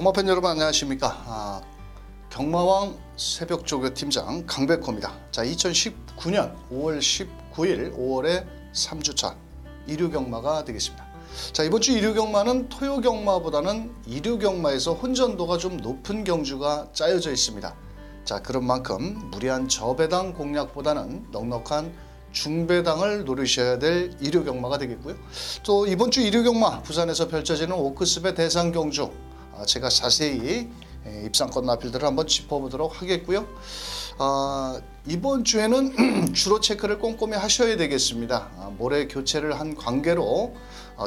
경마팬 여러분 안녕하십니까. 경마왕 새벽조교 팀장 강백호입니다. 자, 2019년 5월 19일 5월의 3주차 일요경마가 되겠습니다. 자, 이번 주 일요경마는 토요경마보다는 일요경마에서 혼전도가 좀 높은 경주가 짜여져 있습니다. 자, 그런 만큼 무리한 저배당 공략보다는 넉넉한 중배당을 노리셔야 될 일요경마가 되겠고요. 또 이번 주 일요경마 부산에서 펼쳐지는 오크스배 대상경주 제가 자세히 입상권 마필들을 한번 짚어보도록 하겠고요. 이번 주에는 주로 체크를 꼼꼼히 하셔야 되겠습니다. 모레 교체를 한 관계로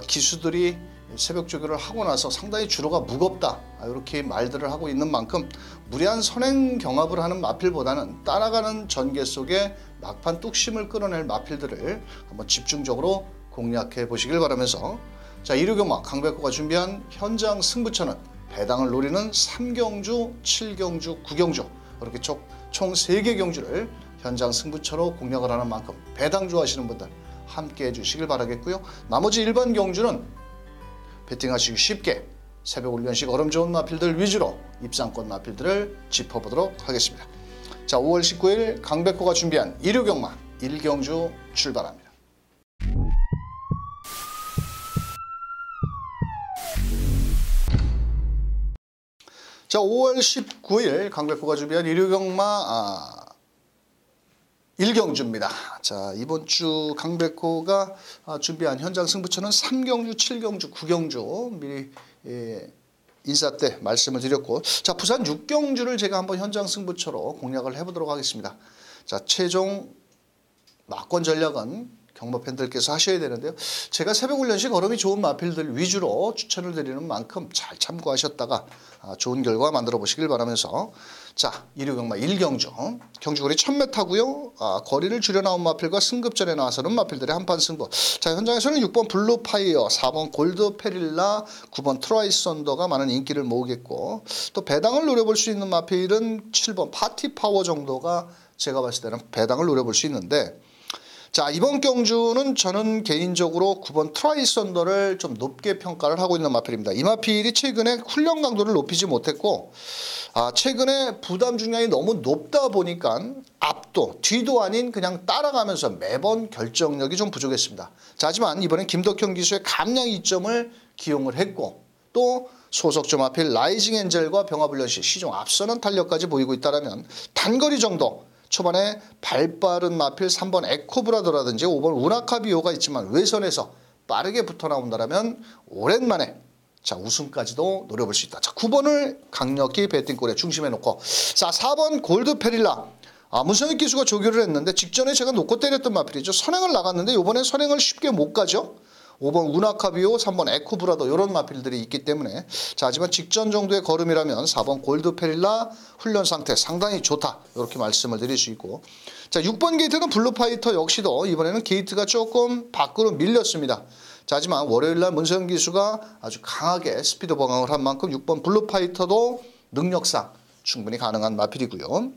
기수들이 새벽 조교를 하고 나서 상당히 주로가 무겁다 이렇게 말들을 하고 있는 만큼 무리한 선행 경합을 하는 마필보다는 따라가는 전개 속에 막판 뚝심을 끌어낼 마필들을 한번 집중적으로 공략해 보시길 바라면서, 자, 일요경마 강백호가 준비한 현장 승부처는 배당을 노리는 3경주, 7경주, 9경주 이렇게 총 3개 경주를 현장 승부처로 공략을 하는 만큼 배당 좋아하시는 분들 함께 해주시길 바라겠고요. 나머지 일반 경주는 베팅하시기 쉽게 새벽 훈련식 얼음 좋은 마필들 위주로 입상권 마필들을 짚어보도록 하겠습니다. 자, 5월 19일 강백호가 준비한 일요경마 1경주 출발합니다. 자, 5월 19일 강백호가 준비한 일요경마 1경주입니다. 자, 이번 주 강백호가 준비한 현장 승부처는 3경주, 7경주, 9경주 미리 인사 때 말씀을 드렸고, 자, 부산 6경주를 제가 한번 현장 승부처로 공략을 해보도록 하겠습니다. 자, 최종 막권 전략은 경마 팬들께서 하셔야 되는데요. 제가 새벽 훈련식 걸음이 좋은 마필들 위주로 추천을 드리는 만큼 잘 참고하셨다가 좋은 결과 만들어 보시길 바라면서, 자, 일요경마 1경주 경주거리 1000m고요. 거리를 줄여 나온 마필과 승급전에 나와서는 마필들의 한판 승부. 자, 현장에서는 6번 블루파이어, 4번 골드페릴라, 9번 트라이썬더가 많은 인기를 모으겠고, 또 배당을 노려볼 수 있는 마필은 7번 파티파워 정도가 제가 봤을 때는 배당을 노려볼 수 있는데, 자, 이번 경주는 저는 개인적으로 9번 트라이썬더를 좀 높게 평가를 하고 있는 마필입니다. 이 마필이 최근에 훈련 강도를 높이지 못했고, 최근에 부담 중량이 너무 높다 보니까 앞도 뒤도 아닌 그냥 따라가면서 매번 결정력이 좀 부족했습니다. 자, 하지만 이번엔 김덕현 기수의 감량 이점을 기용을 했고, 또 소속조 마필 라이징 엔젤과 병합훈련 시 시종 앞서는 탄력까지 보이고 있다면 단거리 정도 초반에 발빠른 마필 3번 에코브라더라든지 5번 우나카비오가 있지만 외선에서 빠르게 붙어 나온다면 오랜만에, 자, 우승까지도 노려볼 수 있다. 자, 9번을 강력히 배팅골에 중심에 놓고, 자, 4번 골드페릴라. 문성익 기수가 조교를 했는데 직전에 제가 놓고 때렸던 마필이죠. 선행을 나갔는데 이번에 선행을 쉽게 못 가죠. 5번 우나카비오, 3번 에코브라더 이런 마필들이 있기 때문에, 자, 하지만 직전 정도의 걸음이라면 4번 골드페릴라 훈련 상태 상당히 좋다 이렇게 말씀을 드릴 수 있고, 자, 6번 게이트는 블루파이터 역시도 이번에는 게이트가 조금 밖으로 밀렸습니다. 자, 하지만 월요일날 문세영 기수가 아주 강하게 스피드 보강을 한 만큼 6번 블루파이터도 능력상 충분히 가능한 마필이고요.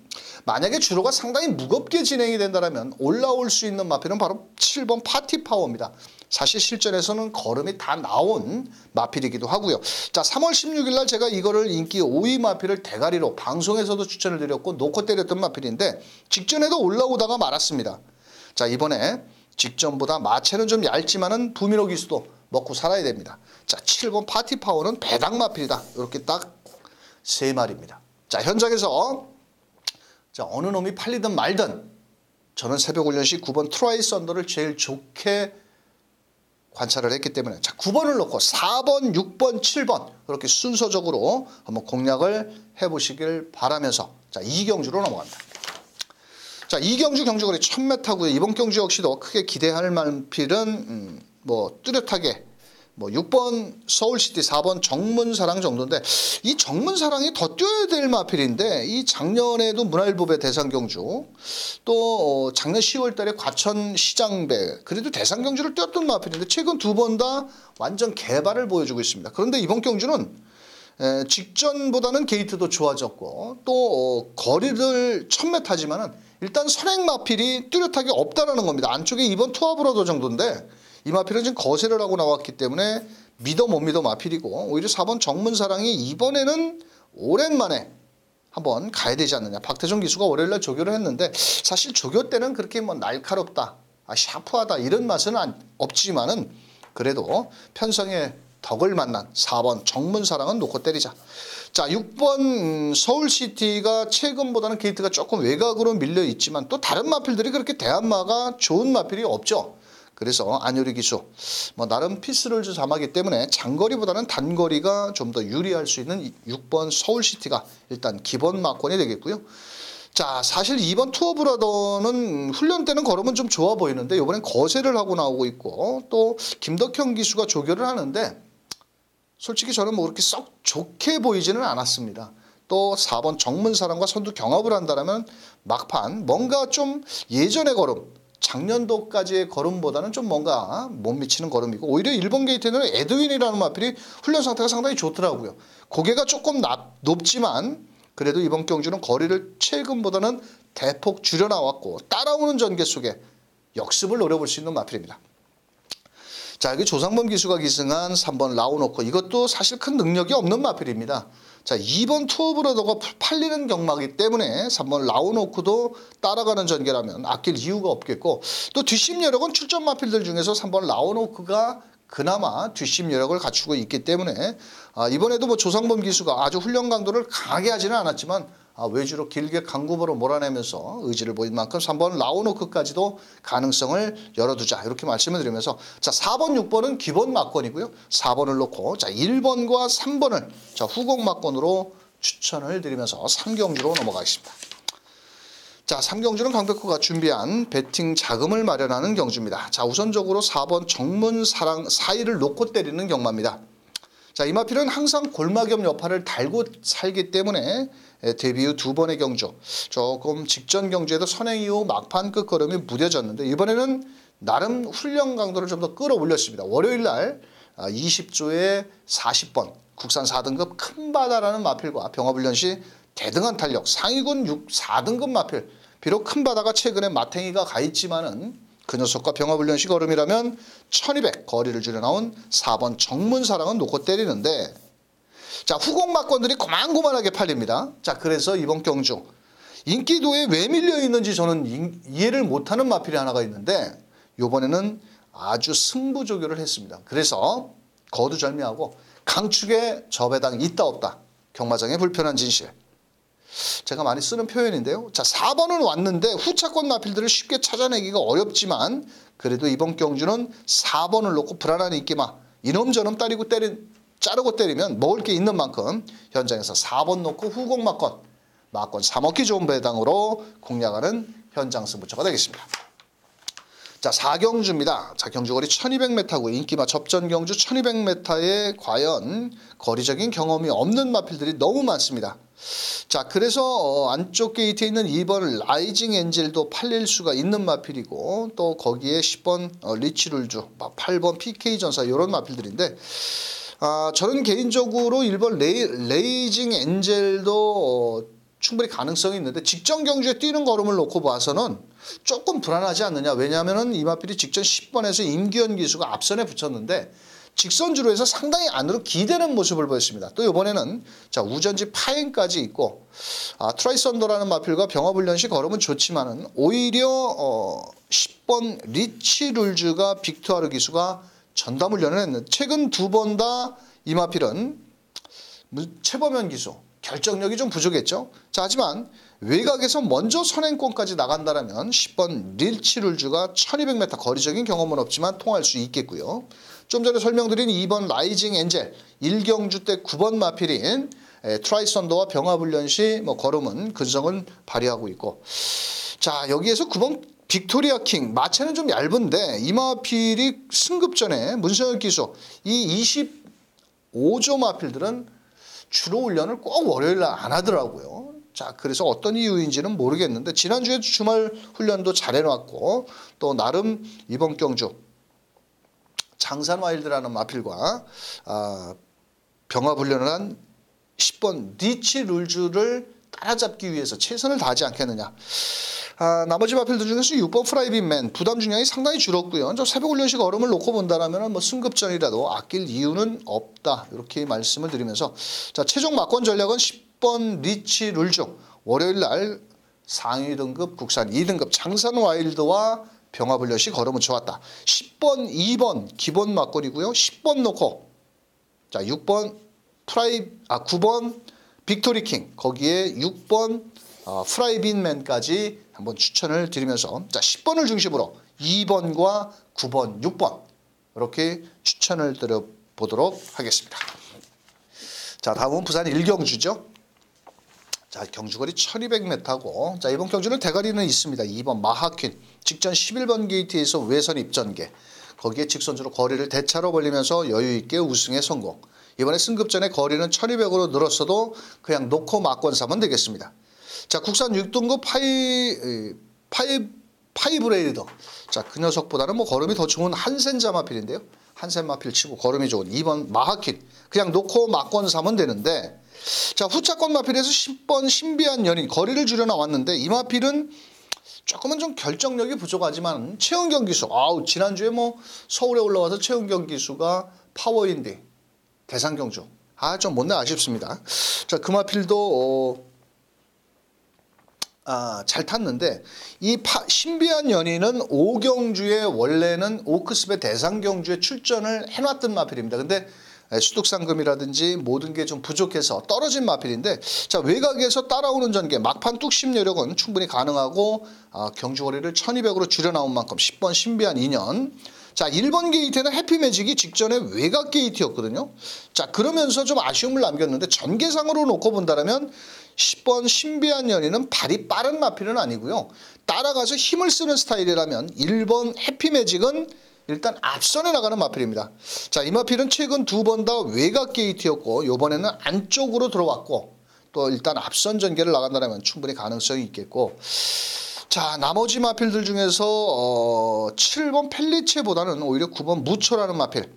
만약에 주로가 상당히 무겁게 진행이 된다면 올라올 수 있는 마필은 바로 7번 파티파워입니다. 사실 실전에서는 걸음이 다 나온 마필이기도 하고요. 자, 3월 16일 날 제가 이거를 인기 5위 마필을 대가리로 방송에서도 추천을 드렸고 놓고 때렸던 마필인데 직전에도 올라오다가 말았습니다. 자, 이번에 직전보다 마체는 좀 얇지만은 부민호 기수도 먹고 살아야 됩니다. 자, 7번 파티파워는 배당 마필이다. 이렇게 딱 세 마리입니다. 자, 현장에서, 자, 어느 놈이 팔리든 말든 저는 새벽 훈련시 9번 트라이썬더를 제일 좋게 관찰을 했기 때문에, 자, 9번을 놓고 4번, 6번, 7번 그렇게 순서적으로 한번 공략을 해보시길 바라면서, 자, 2경주로 넘어갑니다. 자, 2경주 경주거리 1000m고요. 이번 경주 역시도 크게 기대할 만필은 뚜렷하게 6번 서울시티, 4번 정문사랑 정도인데, 이 정문사랑이 더 뛰어야 될 마필인데, 이 작년에도 문화일보배 대상경주, 또 작년 10월 달에 과천시장배, 그래도 대상경주를 뛰었던 마필인데 최근 두 번 다 완전 개발을 보여주고 있습니다. 그런데 이번 경주는 직전보다는 게이트도 좋아졌고, 또 거리를 1000m지만은 일단 선행 마필이 뚜렷하게 없다라는 겁니다. 안쪽에 2번 투아브라더 정도인데 이 마필은 지금 거세를 하고 나왔기 때문에 믿어 못 믿어 마필이고 오히려 4번 정문사랑이 이번에는 오랜만에 한번 가야 되지 않느냐. 박태종 기수가 월요일날 조교를 했는데 사실 조교 때는 그렇게 뭐 날카롭다, 샤프하다 이런 맛은 없지만은 그래도 편성의 덕을 만난 4번 정문사랑은 놓고 때리자. 자, 6번 서울시티가 최근보다는 게이트가 조금 외곽으로 밀려 있지만 또 다른 마필들이 그렇게 대한마가 좋은 마필이 없죠. 그래서 안효리 기수 나름 피스룰즈 자마기 때문에 장거리보다는 단거리가 좀 더 유리할 수 있는 6번 서울시티가 일단 기본 막권이 되겠고요. 자, 사실 2번 투어브라더는 훈련 때는 걸으면 좀 좋아 보이는데 이번엔 거세를 하고 나오고 있고 또 김덕형 기수가 조교를 하는데 솔직히 저는 그렇게 썩 좋게 보이지는 않았습니다. 또 4번 정문사랑과 선두 경합을 한다면 막판 뭔가 좀 예전의 걸음, 작년도까지의 걸음보다는 좀 뭔가 못 미치는 걸음이고 오히려 1번 게이트에는 에드윈이라는 마필이 훈련 상태가 상당히 좋더라고요. 고개가 조금 높지만 그래도 이번 경주는 거리를 최근보다는 대폭 줄여 나왔고 따라오는 전개 속에 역습을 노려볼 수 있는 마필입니다. 자, 여기 조상범 기수가 기승한 3번 라오노코 이것도 사실 큰 능력이 없는 마필입니다. 자, 2번 투어브라더가 팔리는 경마이기 때문에 3번 라오노코도 따라가는 전개라면 아낄 이유가 없겠고 또 뒷심 여력은 출전 마필들 중에서 3번 라오노코가 그나마 뒷심 여력을 갖추고 있기 때문에 이번에도 조상범 기수가 아주 훈련 강도를 강하게 하지는 않았지만 외주로 길게 강구보로 몰아내면서 의지를 보인 만큼 3번 라오노크까지도 가능성을 열어두자 이렇게 말씀을 드리면서 자 4번 6번은 기본 막권이고요. 4번을 놓고 자 1번과 3번을 자 후공 막권으로 추천을 드리면서 3경주로 넘어가겠습니다. 자 3경주는 강백호가 준비한 배팅 자금을 마련하는 경주입니다. 자 우선적으로 4번 정문사랑 4위를 놓고 때리는 경마입니다. 자, 이 마필은 항상 골마겸 여파를 달고 살기 때문에 데뷔 후 2번의 경주 조금 직전 경주에도 선행 이후 막판 끝걸음이 무뎌졌는데 이번에는 나름 훈련 강도를 좀 더 끌어올렸습니다. 월요일날 20조에 40번 국산 4등급 큰바다라는 마필과 병합훈련 시 대등한 탄력 상위군 4등급 마필 비록 큰바다가 최근에 마탱이가 가 있지만은 그 녀석과 병합훈련 시 걸음이라면 1200 거리를 줄여 나온 4번 정문사랑은 놓고 때리는데 자 후공 막권들이 고만고만하게 팔립니다. 자 그래서 이번 경주 인기도에 왜 밀려 있는지 저는 이해를 못하는 마필이 하나가 있는데 이번에는 아주 승부조교를 했습니다. 그래서 거두절미하고 강축에 저배당 있다 없다 경마장의 불편한 진실 제가 많이 쓰는 표현인데요. 자 4번은 왔는데 후차권 마필들을 쉽게 찾아내기가 어렵지만 그래도 이번 경주는 4번을 놓고 불안한 인기마 이놈저놈 자르고 때리면 먹을 게 있는 만큼 현장에서 4번 놓고 후공 막권 3억기 좋은 배당으로 공략하는 현장 승부처가 되겠습니다. 자 4경주입니다. 자 경주거리 1200m고 인기마 접전 경주 1200m에 과연 거리적인 경험이 없는 마필들이 너무 많습니다. 자 그래서 안쪽 게이트에 있는 2번 라이징 엔젤도 팔릴 수가 있는 마필이고 또 거기에 10번 리치룰주 8번 PK 전사 이런 마필들인데 저는 개인적으로 1번 레이징 엔젤도 충분히 가능성이 있는데 직전 경주에 뛰는 걸음을 놓고 봐서는 조금 불안하지 않느냐. 왜냐하면 이 마필이 직전 10번에서 임기현 기수가 앞선에 붙였는데 직선주로 해서 상당히 안으로 기대는 모습을 보였습니다. 또 이번에는 자 우전지 파행까지 있고 트라이썬더라는 마필과 병합훈련 시 걸음은 좋지만은 오히려 10번 리치룰즈가 빅투아르 기수가 전담훈련을 했는데 최근 2번 다 이 마필은 최범현 기수 결정력이 좀 부족했죠. 자 하지만 외곽에서 먼저 선행권까지 나간다면 10번 리치룰즈가 1200m 거리적인 경험은 없지만 통할 수 있겠고요. 좀 전에 설명드린 2번 라이징 엔젤 1경주 때 9번 마필인 트라이썬더와 병합훈련 시 걸음은 근성을 발휘하고 있고 자 여기에서 9번 빅토리아 킹 마체는 좀 얇은데 이 마필이 승급전에 문성혁 기수 이 25조 마필들은 주로 훈련을 꼭 월요일날 안 하더라고요. 자 그래서 어떤 이유인지는 모르겠는데 지난주에 주말 훈련도 잘 해놨고 또 나름 이번 경주 장산와일드라는 마필과 병합훈련을 한 10번 리치룰즈를 따라잡기 위해서 최선을 다하지 않겠느냐. 나머지 마필들 중에서 6번 프라이빗맨 부담 중량이 상당히 줄었고요. 저 새벽 훈련식 얼음을 놓고 본다라면 뭐 승급전이라도 아낄 이유는 없다. 이렇게 말씀을 드리면서 자, 최종 막권 전략은 10번 리치 룰중 월요일 날 상위 등급 국산 2등급 장산 와일드와 병합 훈련식 걸으면 좋았다. 10번 2번 기본 막권이고요. 10번 놓고 자 9번 빅토리킹 거기에 6번 프라이빗맨까지 한번 추천을 드리면서 자 10번을 중심으로 2번과 9번, 6번 이렇게 추천을 드려보도록 하겠습니다. 자 다음은 부산 1경주죠. 자 경주거리 1200m고 자 이번 경주는 대가리는 있습니다. 2번 마하퀸 직전 11번 게이트에서 외선 입전개 거기에 직선주로 거리를 대차로 벌리면서 여유있게 우승에 성공. 이번에 승급전에 거리는 1200으로 늘었어도 그냥 놓고 막권 사면 되겠습니다. 자 국산 6등급 파이브레이더 자 그 녀석보다는 뭐 걸음이 더 좋은 한센자 마필인데요. 한센 마필 치고 걸음이 좋은 2번 마하킨 그냥 놓고 막권 사면 되는데 자 후차권 마필에서 10번 신비한 연인 거리를 줄여 나왔는데 이 마필은 조금은 좀 결정력이 부족하지만 최은경 기수 지난주에 뭐 서울에 올라와서 최은경 기수가 파워인디 대상경주 좀 못내 아쉽습니다. 자 그 마필도 잘 탔는데 이 신비한 연인은 5경주에 원래는 오크스배 대상경주에 출전을 해놨던 마필입니다. 근데 수득상금이라든지 모든 게 좀 부족해서 떨어진 마필인데 자 외곽에서 따라오는 전개 막판 뚝심 여력은 충분히 가능하고 경주거리를 1200으로 줄여 나온 만큼 10번 신비한 인연 자 1번 게이트는 해피매직이 직전에 외곽 게이트였거든요. 자 그러면서 좀 아쉬움을 남겼는데 전개상으로 놓고 본다면 10번 신비한 연인은 발이 빠른 마필은 아니고요. 따라가서 힘을 쓰는 스타일이라면 1번 해피매직은 일단 앞선에 나가는 마필입니다. 자, 이 마필은 최근 2번 다 외곽 게이트였고 이번에는 안쪽으로 들어왔고 또 일단 앞선 전개를 나간다면 충분히 가능성이 있겠고 자 나머지 마필들 중에서 7번 펠리체보다는 오히려 9번 무초라는 마필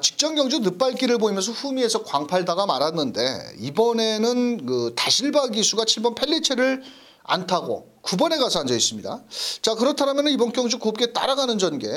직전 경주 늦발길을 보이면서 후미에서 광팔다가 말았는데 이번에는 그 다실바 기수가 7번 펠리체를 안 타고 9번에 가서 앉아 있습니다. 자 그렇다면 이번 경주 곱게 따라가는 전개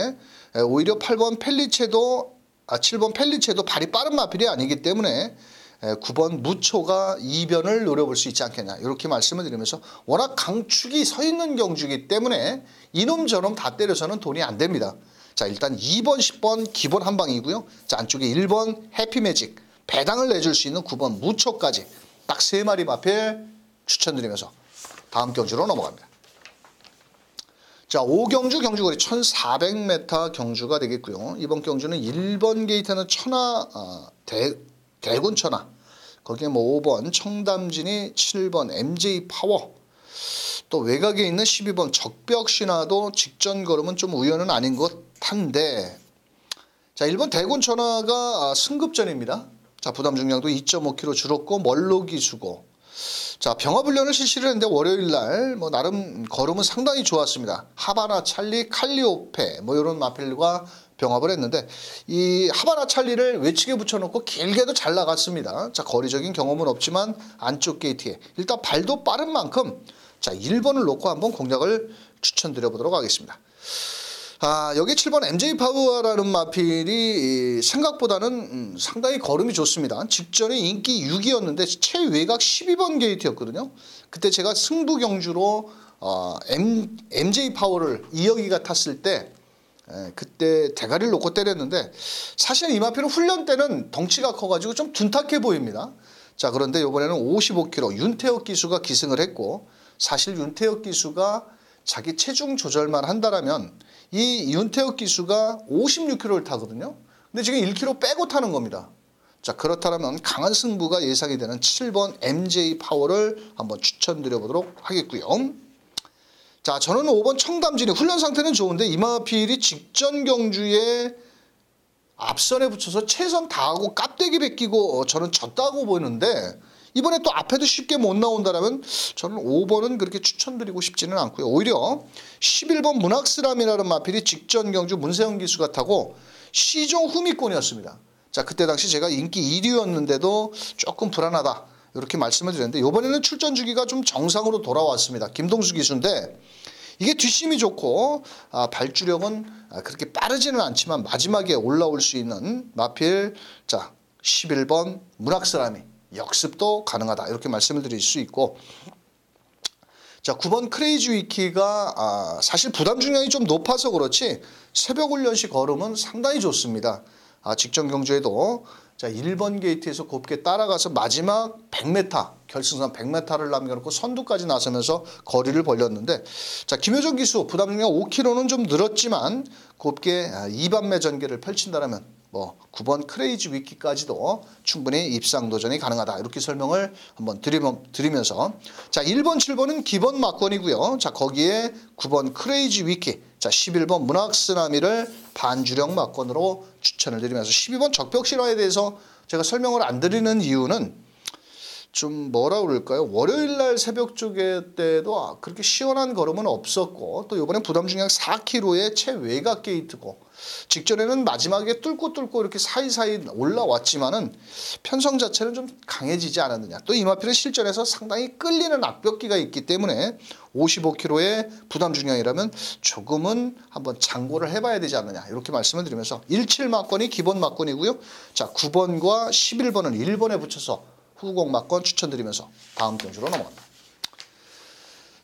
오히려 8번 펠리체도 7번 펠리체도 발이 빠른 마필이 아니기 때문에 9번 무초가 이변을 노려볼 수 있지 않겠냐 이렇게 말씀을 드리면서 워낙 강축이 서 있는 경주이기 때문에 이놈 저놈 다 때려서는 돈이 안 됩니다. 자 일단 2번 10번 기본 한방이고요. 자 안쪽에 1번 해피매직 배당을 내줄 수 있는 9번 무초까지 딱 3마리 마필 추천드리면서 다음 경주로 넘어갑니다. 자 5경주 경주거리 1400m 경주가 되겠고요. 이번 경주는 1번 게이트는 대군 천하 거기에 뭐 5번 청담진이 7번 MJ 파워 또 외곽에 있는 12번 적벽신화도 직전 걸음은 좀 우연은 아닌 것 한데 자 1번 대군 천하가 승급전입니다. 자 부담 중량도 2.5kg 줄었고 멀로 기수고 자 병합훈련을 실시를 했는데 월요일날 뭐 나름 걸음은 상당히 좋았습니다. 하바나 찰리 칼리오페 뭐 이런 마필과 병합을 했는데 이 하바나 찰리를 외측에 붙여놓고 길게도 잘 나갔습니다. 자 거리적인 경험은 없지만 안쪽 게이트에 일단 발도 빠른 만큼 자 1번을 놓고 한번 공략을 추천드려보도록 하겠습니다. 여기 7번 MJ 파워라는 마필이 생각보다는 상당히 걸음이 좋습니다. 직전에 인기 6위였는데 최외곽 12번 게이트였거든요. 그때 제가 승부 경주로 MJ 파워를 이혁이가 탔을 때 그때 대가리를 놓고 때렸는데 사실 이 마필은 훈련 때는 덩치가 커가지고 좀 둔탁해 보입니다. 자 그런데 이번에는 55kg 윤태혁 기수가 기승을 했고 사실 윤태혁 기수가 자기 체중 조절만 한다라면 이 윤태혁 기수가 56kg를 타거든요. 근데 지금 1kg 빼고 타는 겁니다. 자 그렇다면 강한 승부가 예상이 되는 7번 MJ 파워를 한번 추천드려보도록 하겠고요. 자 저는 5번 청담진이 훈련 상태는 좋은데 이 마필이 직전 경주에 앞선에 붙여서 최선 다하고 깝대기 베끼고 저는 졌다고 보이는데 이번에 또 앞에도 쉽게 못 나온다면 저는 5번은 그렇게 추천드리고 싶지는 않고요. 오히려 11번 문학스람이라는 마필이 직전 경주 문세영 기수가 타고 시종 후미권이었습니다. 자 그때 당시 제가 인기 1위였는데도 조금 불안하다 이렇게 말씀을 드렸는데 이번에는 출전 주기가 좀 정상으로 돌아왔습니다. 김동수 기수인데 이게 뒷심이 좋고 발주력은 그렇게 빠르지는 않지만 마지막에 올라올 수 있는 마필 자 11번 문학사람이 역습도 가능하다 이렇게 말씀을 드릴 수 있고 자 9번 크레이지 위키가 사실 부담 중량이 좀 높아서 그렇지 새벽 훈련시 걸음은 상당히 좋습니다. 직전 경주에도 자 1번 게이트에서 곱게 따라가서 마지막 100m 결승선 100m를 남겨놓고 선두까지 나서면서 거리를 벌렸는데 자 김효정 기수 부담 중량 5kg는 좀 늘었지만 곱게 2반매 전개를 펼친다라면 뭐 9번 크레이지 위키까지도 충분히 입상 도전이 가능하다 이렇게 설명을 한번 드리면서 자 1번 7번은 기본 막권이고요. 자 거기에 9번 크레이지 위키 자 11번 문학쓰나미를 반주력 막권으로 추천을 드리면서 12번 적벽신화에 대해서 제가 설명을 안 드리는 이유는 좀 뭐라 그럴까요? 월요일날 새벽 쪽에 때도 그렇게 시원한 걸음은 없었고 또 이번에 부담 중량 4kg의 최외곽 게이트고 직전에는 마지막에 뚫고 이렇게 사이사이 올라왔지만은 편성 자체는 좀 강해지지 않았느냐. 또 이마필은 실전에서 상당히 끌리는 악벽기가 있기 때문에 55kg의 부담 중량이라면 조금은 한번 장고를 해봐야 되지 않느냐. 이렇게 말씀을 드리면서 17 막권이 기본 막권이고요. 자 9번과 11번은 1번에 붙여서 후공 막권 추천드리면서 다음 경주로 넘어갑니다.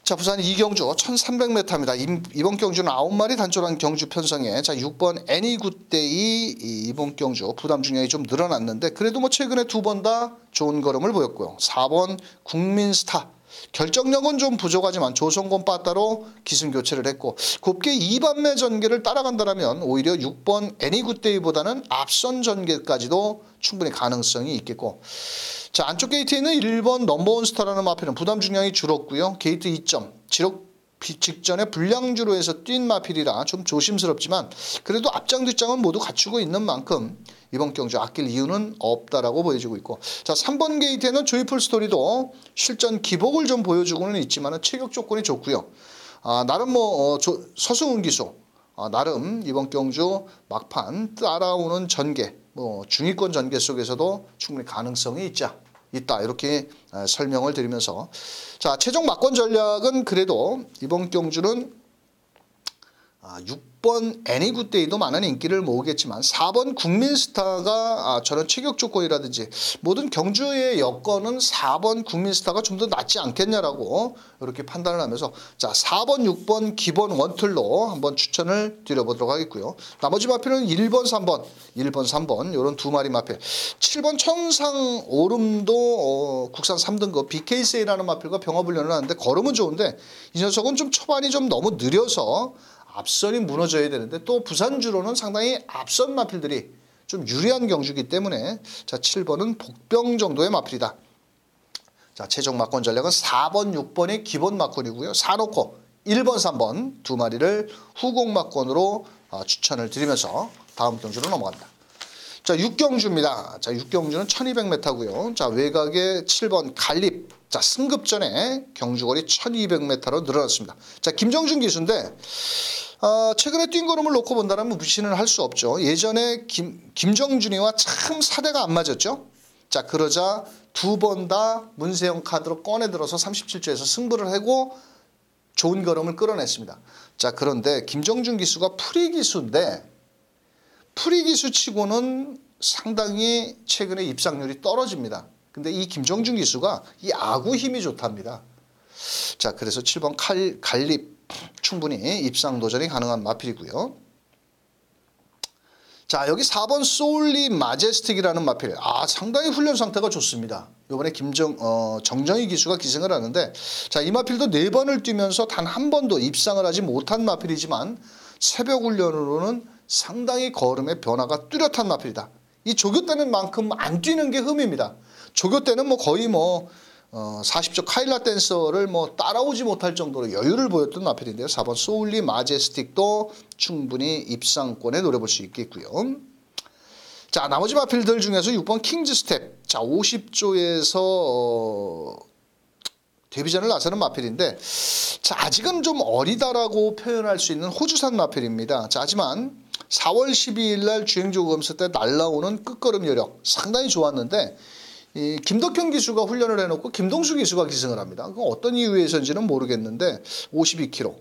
자 부산 이경주 1300m입니다. 이번 경주는 9마리 단촐한 경주 편성에 자 6번 애니굿데이 이번 경주 부담 중량이 좀 늘어났는데 그래도 뭐 최근에 2번 다 좋은 걸음을 보였고요. 4번 국민스타 결정력은 좀 부족하지만 조성곤 빠따로 기승 교체를 했고 곱게 2반매 전개를 따라간다면 오히려 6번 애니굿데이보다는 앞선 전개까지도 충분히 가능성이 있겠고 자 안쪽 게이트에 있는 1번 넘버원 스타라는 마필은 부담 중량이 줄었고요. 게이트 2점 지록 직전에 불량주로 해서 뛴 마필이라 좀 조심스럽지만 그래도 앞장 뒷장은 모두 갖추고 있는 만큼 이번 경주 아낄 이유는 없다라고 보여지고 있고 자 3번 게이트에는 조이풀 스토리도 실전 기복을 좀 보여주고는 있지만 체격 조건이 좋고요. 나름 뭐 서승훈 기수 나름 이번 경주 막판 따라오는 전개 뭐 중위권 전개 속에서도 충분히 가능성이 있다 이렇게 설명을 드리면서 자 최종 막권 전략은 그래도 이번 경주는 6번 애니굿데이도 많은 인기를 모으겠지만 4번 국민스타가 저런 체격 조건이라든지 모든 경주의 여건은 4번 국민스타가 좀 더 낫지 않겠냐라고 이렇게 판단을 하면서 자 4번 6번 기본 원툴로 한번 추천을 드려보도록 하겠고요. 나머지 마필은 1번 3번 이런 두 마리 마필 7번 천상 오름도 국산 3등급 BK세이라는 마필과 병합훈련을 하는데 걸음은 좋은데 이 녀석은 좀 초반이 좀 너무 느려서 앞선이 무너져야 되는데 또 부산주로는 상당히 앞선 마필들이 좀 유리한 경주이기 때문에 자 7번은 복병 정도의 마필이다. 자 최종 막권 전략은 4번 6번의 기본 막권이고요. 사놓고 1번 3번 두 마리를 후공 막권으로 추천을 드리면서 다음 경주로 넘어갑니다. 자 6경주입니다. 자 6경주는 1200m고요. 자 외곽에 7번 갈립 자 승급전에 경주거리 1200m로 늘어났습니다. 자 김정준 기수인데 최근에 뛴 걸음을 놓고 본다면 무시는 할 수 없죠. 예전에 김정준이와 참 사대가 안 맞았죠. 자 그러자 두 번 다 문세영 카드로 꺼내 들어서 37조에서 승부를 하고 좋은 걸음을 끌어냈습니다. 자 그런데 김정준 기수가 프리 기수인데 프리 기수 치고는 상당히 최근에 입상률이 떨어집니다. 근데 이 김정준 기수가 이 아구 힘이 좋답니다. 자 그래서 7번 갈립 충분히 입상 도전이 가능한 마필이고요. 자 여기 4번 소울리 마제스틱이라는 마필 상당히 훈련 상태가 좋습니다. 이번에 정정희 기수가 기승을 하는데 자 이 마필도 4번을 뛰면서 단 한 번도 입상을 하지 못한 마필이지만 새벽 훈련으로는 상당히 걸음의 변화가 뚜렷한 마필이다. 이 조교 때는 만큼 안 뛰는 게 흠입니다. 조교 때는 뭐 거의 40조 카일라 댄서를 따라오지 못할 정도로 여유를 보였던 마필인데요. 4번 소울리 마제스틱도 충분히 입상권에 노려볼 수 있겠고요. 자 나머지 마필들 중에서 6번 킹즈 스텝 자 50조에서 데뷔전을 나서는 마필인데 자 아직은 좀 어리다라고 표현할 수 있는 호주산 마필입니다. 자 하지만 4월 12일 날 주행조검서 때 날라오는 끝걸음 여력 상당히 좋았는데 이 김덕현 기수가 훈련을 해놓고 김동수 기수가 기승을 합니다. 그건 어떤 이유에서인지는 모르겠는데 52kg.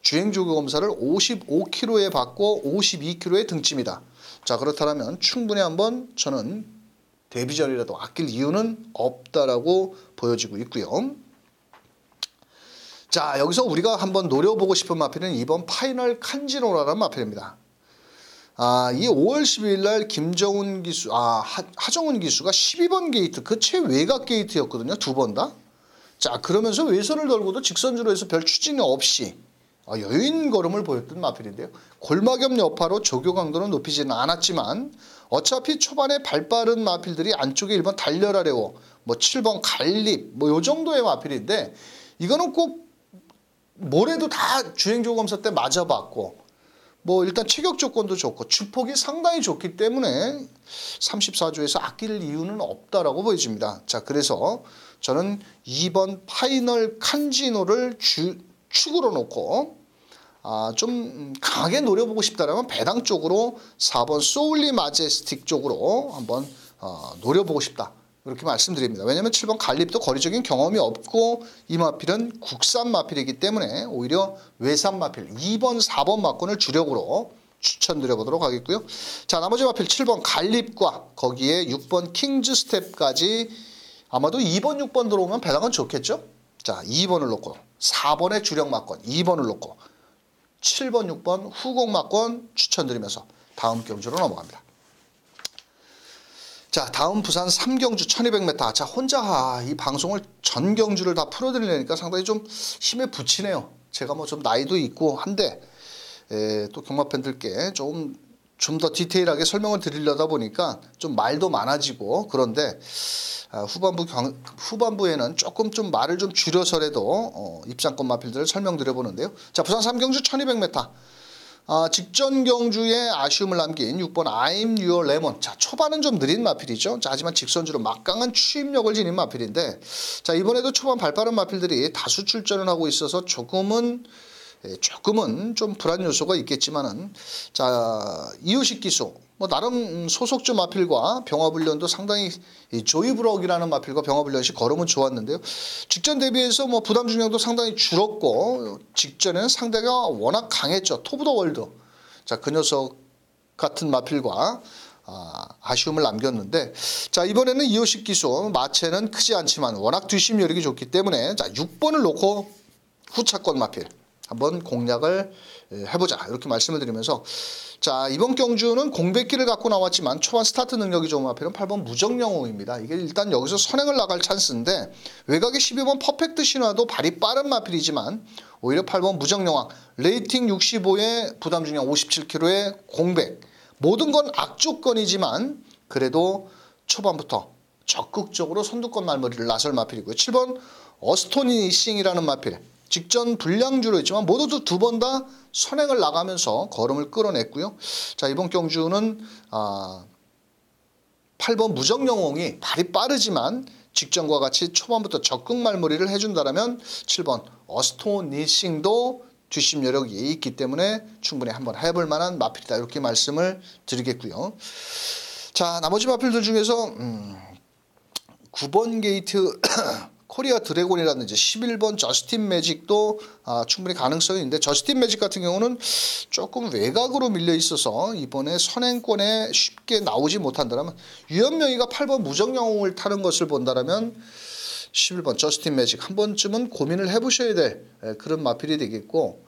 주행조교 검사를 55kg에 받고 52kg에 등짐이다. 자, 그렇다면 충분히 한번 저는 데뷔전이라도 아낄 이유는 없다라고 보여지고 있고요. 자, 여기서 우리가 한번 노려보고 싶은 마필은 이번 파이널 칸지노라는 마필입니다. 이 5월 12일 날 김정훈 기수, 하정훈 기수가 12번 게이트, 그 최외곽 게이트였거든요. 두 번 다. 자, 그러면서 외선을 돌고도 직선주로 해서 별 추진이 없이 여유인 걸음을 보였던 마필인데요. 골막염 여파로 조교 강도는 높이지는 않았지만 어차피 초반에 발빠른 마필들이 안쪽에 1번 달려라래고 7번 갈립 요 정도의 마필인데 이거는 꼭 뭐래도 다 주행조교 검사 때 맞아봤고 일단 체격 조건도 좋고 주폭이 상당히 좋기 때문에 34조에서 아낄 이유는 없다라고 보여집니다. 자, 그래서 저는 2번 파이널 칸지노를 축으로 놓고 좀 강하게 노려보고 싶다라면 배당 쪽으로 4번 소울리 마제스틱 쪽으로 한번 노려보고 싶다. 이렇게 말씀드립니다. 왜냐하면 7번 갈립도 거리적인 경험이 없고 이 마필은 국산 마필이기 때문에 오히려 외산 마필 2번, 4번 마권을 주력으로 추천드려보도록 하겠고요. 자, 나머지 마필 7번 갈립과 거기에 6번 킹즈 스텝까지 아마도 2번, 6번 들어오면 배당은 좋겠죠. 자, 2번을 놓고 4번의 주력 마권 2번을 놓고 7번, 6번 후공 마권 추천드리면서 다음 경주로 넘어갑니다. 자, 다음 부산 3경주 1200m. 자, 혼자 이 방송을 전 경주를 다 풀어드리려니까 상당히 좀 힘에 부치네요. 제가 좀 나이도 있고 한데 또 경마 팬들께 좀 더 디테일하게 설명을 드리려다 보니까 좀 말도 많아지고 그런데 후반부에는 조금 좀 말을 좀 줄여서라도 입상권 마필들을 설명드려 보는데요. 자, 부산 3경주 1200m. 직전 경주에 아쉬움을 남긴 6번 I'm Your Lemon. 자, 초반은 좀 느린 마필이죠. 자, 하지만 직선주로 막강한 추임력을 지닌 마필인데 자, 이번에도 초반 발빠른 마필들이 다수 출전을 하고 있어서 조금은 좀 불안 요소가 있겠지만은 자, 이유식 기수 나름 소속주 마필과 병화불련도 상당히 조이브럭이라는 마필과 병화불련이 걸음은 좋았는데요. 직전 대비해서 부담 중량도 상당히 줄었고 직전에는 상대가 워낙 강했죠. 토브 더 월드. 자, 그 녀석 같은 마필과 아쉬움을 남겼는데 자, 이번에는 이호식 기수 마체는 크지 않지만 워낙 뒷심 여력이 좋기 때문에 자, 6번을 놓고 후차권 마필 한번 공략을 해보자 이렇게 말씀을 드리면서 자, 이번 경주는 공백기를 갖고 나왔지만 초반 스타트 능력이 좋은 마필은 8번 무정영웅입니다. 이게 일단 여기서 선행을 나갈 찬스인데 외곽에 12번 퍼펙트 신화도 발이 빠른 마필이지만 오히려 8번 무정영왕 레이팅 65에 부담 중량 57kg의 공백 모든 건 악조건이지만 그래도 초반부터 적극적으로 선두권 말머리를 나설 마필이고요. 7번 어스토니싱이라는 마필 직전 불량주로 있지만 모두 두 번 다 선행을 나가면서 걸음을 끌어냈고요. 자, 이번 경주는 8번 무정영웅이 발이 빠르지만 직전과 같이 초반부터 적극 말머리를 해준다면 7번 어스토니싱도 뒷심 여력이 있기 때문에 충분히 한번 해볼 만한 마필이다 이렇게 말씀을 드리겠고요. 자, 나머지 마필들 중에서 9번 게이트 코리아 드래곤이라든지 11번 저스틴 매직도 충분히 가능성이 있는데 저스틴 매직 같은 경우는 조금 외곽으로 밀려 있어서 이번에 선행권에 쉽게 나오지 못한다면 유현명이가 8번 무정영웅을 타는 것을 본다면 11번 저스틴 매직 한 번쯤은 고민을 해보셔야 될 그런 마필이 되겠고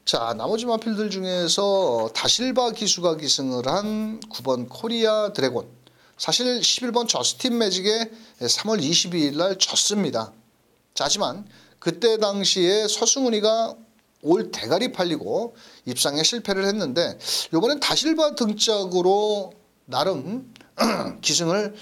자, 나머지 마필들 중에서 다실바 기수가 기승을 한 9번 코리아 드래곤 사실 11번 저스틴 매직에 3월 22일 날 졌습니다. 자, 하지만 그때 당시에 서승훈이가 올 대가리 팔리고 입상에 실패를 했는데 이번엔 다실바 등짝으로 나름 기승을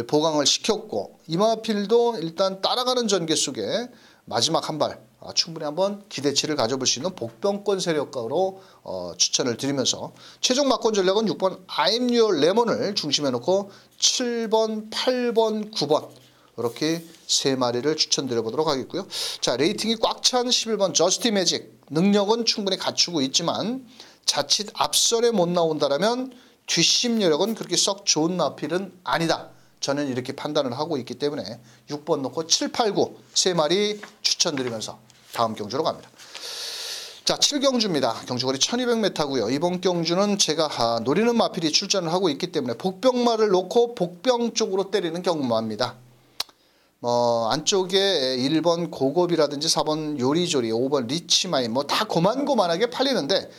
보강을 시켰고 이마필도 일단 따라가는 전개 속에 마지막 한 발 충분히 한번 기대치를 가져볼 수 있는 복병권 세력가로 추천을 드리면서 최종 막권 전략은 6번 I'm Your Lemon을 중심에 놓고 7번, 8번, 9번 이렇게 세 마리를 추천드려보도록 하겠고요. 자, 레이팅이 꽉 찬 11번 저스틴 매직 능력은 충분히 갖추고 있지만 자칫 앞선에 못 나온다라면 뒷심 여력은 그렇게 썩 좋은 마필은 아니다. 저는 이렇게 판단을 하고 있기 때문에 6번 놓고 7, 8, 9 세 마리 추천드리면서 다음 경주로 갑니다. 자, 7경주입니다. 경주거리 1200m고요. 이번 경주는 제가 노리는 마필이 출전을 하고 있기 때문에 복병마를 놓고 복병 쪽으로 때리는 경마입니다. 안쪽에 1번 고급이라든지 4번 요리조리, 5번 리치마인 다 고만고만하게 팔리는데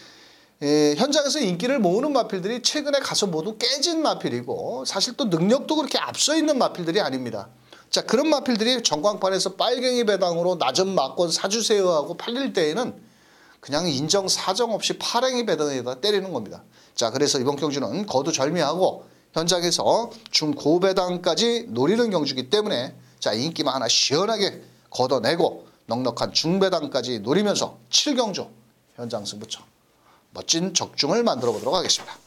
현장에서 인기를 모으는 마필들이 최근에 가서 모두 깨진 마필이고 사실 또 능력도 그렇게 앞서 있는 마필들이 아닙니다. 자, 그런 마필들이 전광판에서 빨갱이 배당으로 낮은 막권 사주세요 하고 팔릴 때에는 그냥 인정 사정 없이 파랭이 배당에다 때리는 겁니다. 자, 그래서 이번 경주는 거두절미하고 현장에서 중고배당까지 노리는 경주이기 때문에 자, 인기만 하나 시원하게 걷어내고 넉넉한 중배당까지 노리면서 7경주 현장 승부처 멋진 적중을 만들어 보도록 하겠습니다.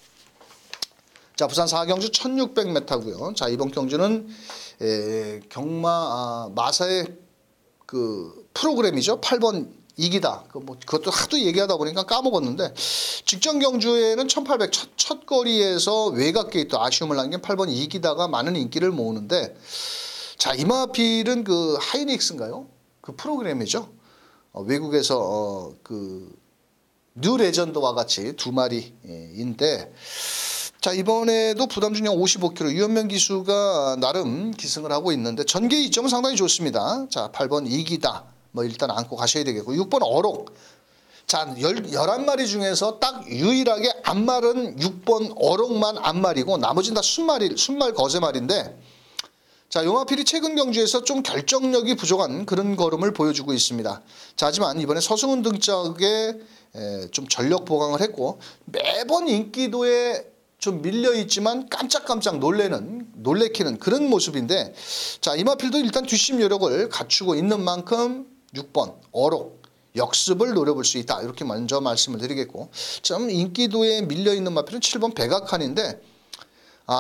자, 부산 4경주 1600m고요. 자, 이번 경주는 경마 마사의 그 프로그램이죠. 8번 이기다. 그것도 하도 얘기하다 보니까 까먹었는데 직전 경주에는 1800 첫 거리에서 외곽 게이트 아쉬움을 남긴 8번 이기다가 많은 인기를 모으는데 자, 이 마필은 그 하이닉스인가요? 그 프로그램이죠. 외국에서 그 뉴 레전드와 같이 두 마리인데 자, 이번에도 부담 중량 55kg 유현명 기수가 나름 기승을 하고 있는데 전개 이점은 상당히 좋습니다. 자, 8번 이기다 일단 안고 가셔야 되겠고 6번 어록. 자, 11마리 중에서 딱 유일하게 안말은 6번 어록만 안말이고 나머지는 다 순말 거제말인데 자, 요마필이 최근 경주에서 좀 결정력이 부족한 그런 걸음을 보여주고 있습니다. 자, 하지만 이번에 서승훈 등짝에 좀 전력 보강을 했고 매번 인기도에 좀 밀려있지만 깜짝깜짝 놀래키는 그런 모습인데 자, 이마필도 일단 뒷심 여력을 갖추고 있는 만큼 6번 어록 역습을 노려볼 수 있다. 이렇게 먼저 말씀을 드리겠고 좀 인기도에 밀려있는 마필은 7번 백악한인데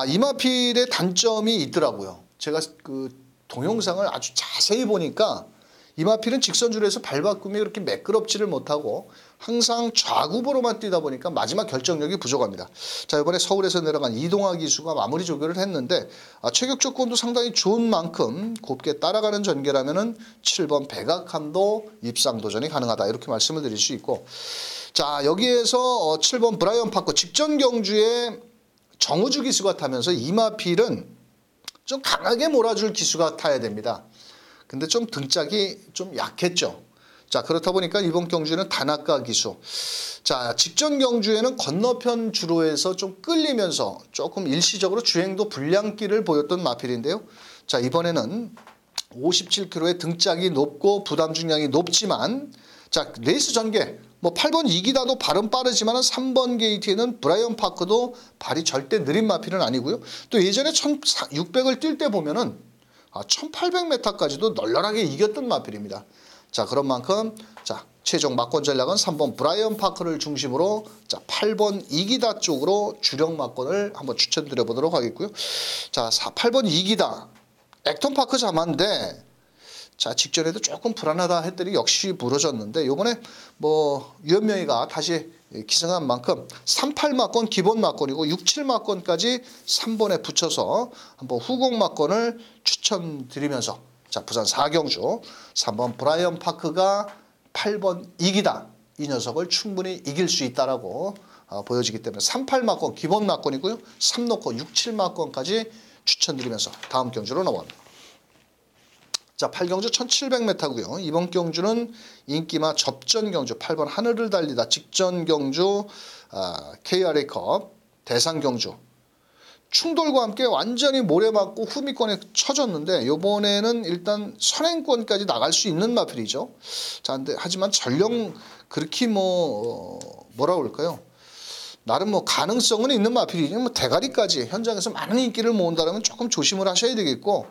이마필의 단점이 있더라고요. 제가 그 동영상을 아주 자세히 보니까 이마필은 직선줄에서 발바꿈이 그렇게 매끄럽지를 못하고 항상 좌구보로만 뛰다 보니까 마지막 결정력이 부족합니다. 자, 이번에 서울에서 내려간 이동하 기수가 마무리 조교를 했는데 체격 조건도 상당히 좋은 만큼 곱게 따라가는 전개라면은 7번 백악함도 입상 도전이 가능하다. 이렇게 말씀을 드릴 수 있고 자, 여기에서 7번 브라이언 파커 직전 경주에 정우주 기수가 타면서 이마필은 좀 강하게 몰아줄 기수가 타야 됩니다. 근데 좀 등짝이 좀 약했죠. 자, 그렇다 보니까 이번 경주에는 단아까 기수. 자, 직전 경주에는 건너편 주로에서 좀 끌리면서 조금 일시적으로 주행도 불량기를 보였던 마필인데요. 자, 이번에는 57kg의 등짝이 높고 부담 중량이 높지만 자, 레이스 전개 8번 이기다도 발은 빠르지만 3번 게이트에는 브라이언 파크도 발이 절대 느린 마필은 아니고요. 또 예전에 1600을 뛸 때 보면은 1800m까지도 널널하게 이겼던 마필입니다. 자, 그런 만큼 자, 최종 막권 전략은 3번 브라이언 파크를 중심으로 자, 8번 이기다 쪽으로 주력 막권을 한번 추천드려 보도록 하겠고요. 자, 8번 이기다 액턴 파크 잠한데 자, 직전에도 조금 불안하다 했더니 역시 부러졌는데 요번에 유현명이가 다시 기승한 만큼 38 막권 기본 막권이고 67 막권까지 3번에 붙여서 한번 후공 막권을 추천드리면서 자, 부산 4경주 3번 브라이언 파크가 8번 이기다 이 녀석을 충분히 이길 수 있다라고 보여지기 때문에 38 막권 기본 막권이고요. 3 놓고 67 막권까지 추천드리면서 다음 경주로 넘어갑니다. 자, 8경주 1700m고요. 이번 경주는 인기마 접전 경주 8번 하늘을 달리다 직전 경주 KRA컵 대상 경주 충돌과 함께 완전히 모래 맞고 후미권에 쳐졌는데 이번에는 일단 선행권까지 나갈 수 있는 마필이죠. 자, 근데 하지만 전령 그렇게 뭐라 그럴까요? 나름 가능성은 있는 마필이지 대가리까지 현장에서 많은 인기를 모은다면 조금 조심을 하셔야 되겠고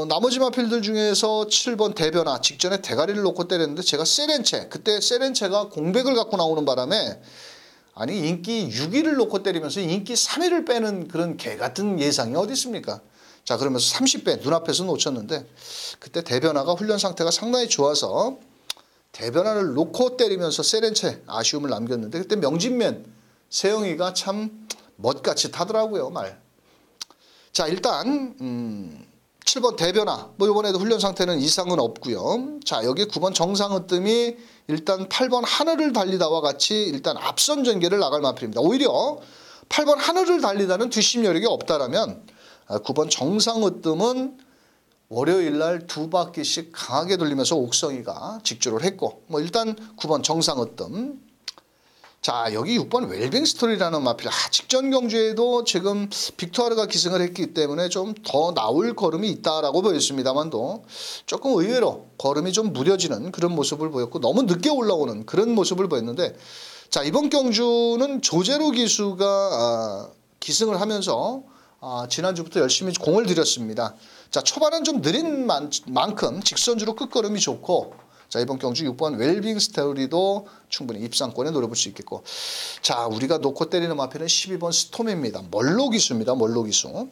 나머지 마필들 중에서 7번 대변화 직전에 대가리를 놓고 때렸는데 제가 세렌체 그때 세렌체가 공백을 갖고 나오는 바람에 아니 인기 6위를 놓고 때리면서 인기 3위를 빼는 그런 개 같은 예상이 어디 있습니까? 자, 그러면서 30배 눈앞에서 놓쳤는데 그때 대변화가 훈련 상태가 상당히 좋아서 대변화를 놓고 때리면서 세렌체 아쉬움을 남겼는데 그때 명진맨 세영이가 참 멋같이 타더라고요. 자, 일단 7번 대변화, 뭐 이번에도 훈련 상태는 이상은 없고요. 자, 여기 9번 정상으뜸이 일단 8번 하늘을 달리다와 같이 일단 앞선 전개를 나갈 마필입니다. 오히려 8번 하늘을 달리다는 뒷심 여력이 없다라면 9번 정상으뜸은 월요일 날 2바퀴씩 강하게 돌리면서 옥성이가 직주를 했고, 뭐 일단 9번 정상으뜸. 자, 여기 6번 웰빙 스토리라는 마필. 직전 경주에도 지금 빅토르가 기승을 했기 때문에 좀 더 나올 걸음이 있다라고 보였습니다만도 조금 의외로 걸음이 좀 무뎌지는 그런 모습을 보였고, 너무 늦게 올라오는 그런 모습을 보였는데, 자, 이번 경주는 조재로 기수가 기승을 하면서 지난주부터 열심히 공을 들였습니다. 자, 초반은 좀 느린 만큼 직선주로 끝걸음이 좋고, 자, 이번 경주 6번 웰빙 스토리도 충분히 입상권에 노려볼 수 있겠고, 자, 우리가 놓고 때리는 마필은 12번 스톰입니다. 멀로 기수입니다. 멀로 기수.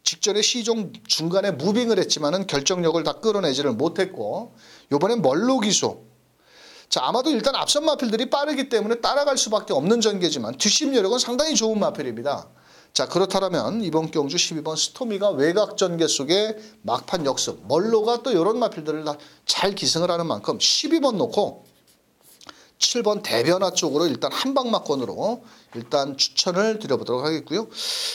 직전에 시종 중간에 무빙을 했지만은 결정력을 다 끌어내지를 못했고, 요번엔 멀로 기수. 자, 아마도 일단 앞선 마필들이 빠르기 때문에 따라갈 수밖에 없는 전개지만 뒷심 여력은 상당히 좋은 마필입니다. 자, 그렇다면 이번 경주 12번 스토미가 외곽 전개 속에 막판 역습, 멀로가 또 이런 마필들을 다 잘 기승을 하는 만큼 12번 놓고 7번 대변화 쪽으로 일단 한방막권으로 일단 추천을 드려보도록 하겠고요.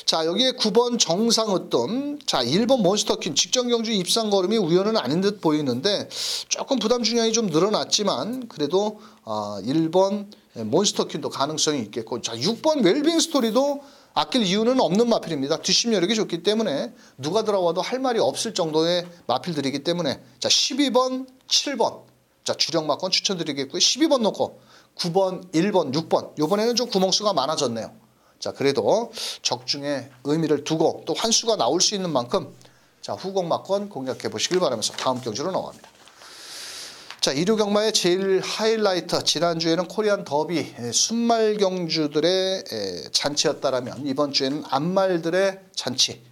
자, 여기에 9번 정상으뜸, 자, 1번 몬스터퀸 직전 경주 입상 걸음이 우연은 아닌 듯 보이는데 조금 부담 중량이 좀 늘어났지만 그래도 1번 몬스터퀸도 가능성이 있겠고, 자, 6번 웰빙 스토리도 아낄 이유는 없는 마필입니다. 뒷심 여력이 좋기 때문에 누가 들어와도 할 말이 없을 정도의 마필들이기 때문에, 자, 12번, 7번, 자, 주력 막권 추천드리겠고요. 12번 놓고 9번, 1번, 6번 이번에는 좀 구멍수가 많아졌네요. 자, 그래도 적중에 의미를 두고 또 환수가 나올 수 있는 만큼, 자, 후공 막권 공략해 보시길 바라면서 다음 경주로 넘어갑니다. 자, 이류경마의 제일 하이라이트, 지난주에는 코리안 더비 순말 경주들의 잔치였다라면 이번 주에는 암말들의 잔치,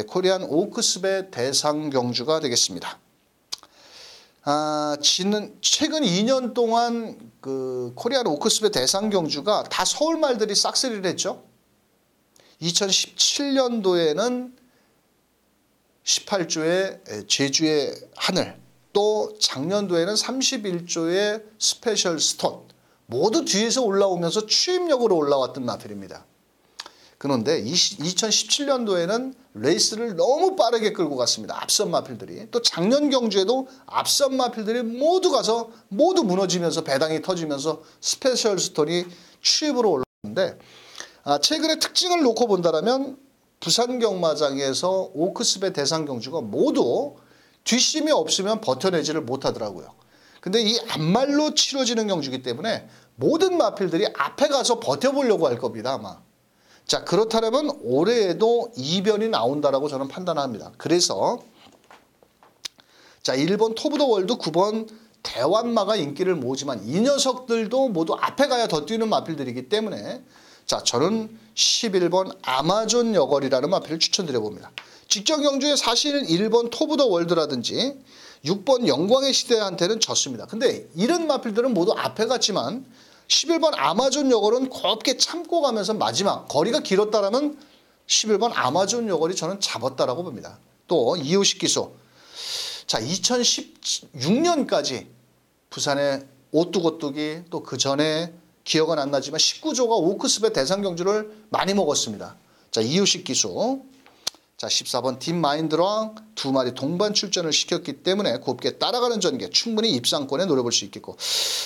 코리안 오크스배 대상 경주가 되겠습니다. 최근 2년 동안 그 코리안 오크스배 대상 경주가 다 서울말들이 싹쓸이를 했죠. 2017년도에는 18조의 제주의 하늘, 또 작년도에는 31조의 스페셜 스톤, 모두 뒤에서 올라오면서 추임력으로 올라왔던 마필입니다. 그런데 2017년도에는 레이스를 너무 빠르게 끌고 갔습니다. 앞선 마필들이. 또 작년 경주에도 앞선 마필들이 모두 가서 모두 무너지면서 배당이 터지면서 스페셜 스톤이 추입으로 올라왔는데, 최근의 특징을 놓고 본다면 부산 경마장에서 오크스배 대상 경주가 모두 뒷심이 없으면 버텨내지를 못하더라고요. 근데 이 앞말로 치러지는 경주이기 때문에 모든 마필들이 앞에 가서 버텨보려고 할 겁니다, 아마. 자, 그렇다면 올해에도 이변이 나온다라고 저는 판단합니다. 그래서 자, 1번 토브 더 월드, 9번 대완마가 인기를 모으지만 이 녀석들도 모두 앞에 가야 더 뛰는 마필들이기 때문에, 자, 저는 11번 아마존 여걸이라는 마필을 추천드려봅니다. 직전 경주에 사실 1번 토브 더 월드라든지 6번 영광의 시대한테는 졌습니다. 근데 이런 마필들은 모두 앞에 갔지만 11번 아마존 여걸은 곱게 참고 가면서 마지막 거리가 길었다라면 11번 아마존 여걸이 저는 잡았다라고 봅니다. 또 이호식 기수. 자, 2016년까지 부산의 오뚜고뚜기, 또 그 전에 기억은 안 나지만 19조가 오크스배 대상 경주를 많이 먹었습니다. 자, 이호식 기수. 자, 14번 딥마인드랑 두 마리 동반 출전을 시켰기 때문에 곱게 따라가는 전개 충분히 입상권에 노려볼 수 있겠고,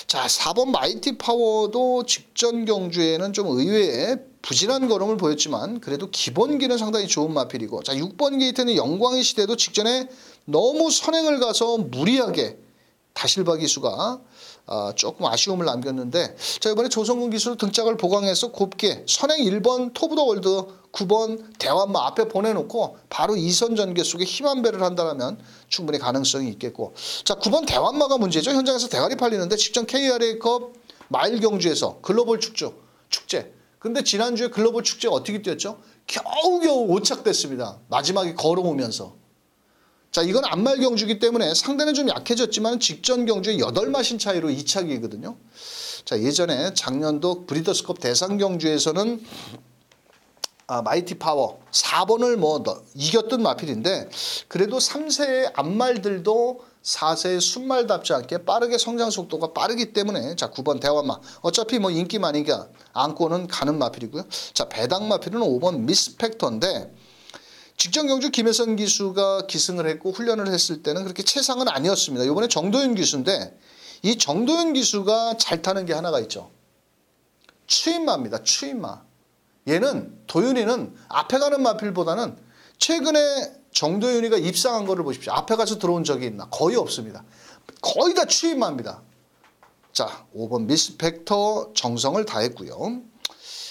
자, 4번 마이티 파워도 직전 경주에는 좀 의외의 부진한 걸음을 보였지만 그래도 기본기는 상당히 좋은 마필이고, 자, 6번 게이트는 영광의 시대도 직전에 너무 선행을 가서 무리하게 다실바 기수가 조금 아쉬움을 남겼는데, 자, 이번에 조성근 기수로 등짝을 보강해서 곱게 선행 1번 토브 더 월드, 9번 대완마 앞에 보내놓고 바로 2선 전개 속에 힘 한 배를 한다면 충분히 가능성이 있겠고, 자, 9번 대완마가 문제죠. 현장에서 대가리 팔리는데 직전 KRA컵 마일 경주에서 글로벌 축제. 근데 지난주에 글로벌 축제 어떻게 뛰었죠? 겨우겨우 5착됐습니다. 마지막에 걸어오면서. 자, 이건 앞말 경주이기 때문에 상대는 좀 약해졌지만 직전 경주에 8마신 차이로 2착이거든요. 자, 예전에 작년도 브리더스컵 대상 경주에서는 마이티 파워 4번을 뭐 이겼던 마필인데 그래도 3세의 앞말들도 4세의 순말답지 않게 빠르게 성장 속도가 빠르기 때문에 자 9번 대화마 어차피 뭐 인기 많으니까 안고는 가는 마필이고요. 자 배당 마필은 5번 미스펙터인데 직전 경주 김혜선 기수가 기승을 했고 훈련을 했을 때는 그렇게 최상은 아니었습니다. 이번에 정도윤 기수인데 이 정도윤 기수가 잘 타는 게 하나가 있죠. 추임마입니다. 추임마. 얘는 도윤이는 앞에 가는 마필보다는 최근에 정도윤이가 입상한 거를 보십시오. 앞에 가서 들어온 적이 있나? 거의 없습니다. 거의 다 추임마입니다. 자 5번 미스펙터 정성을 다했고요.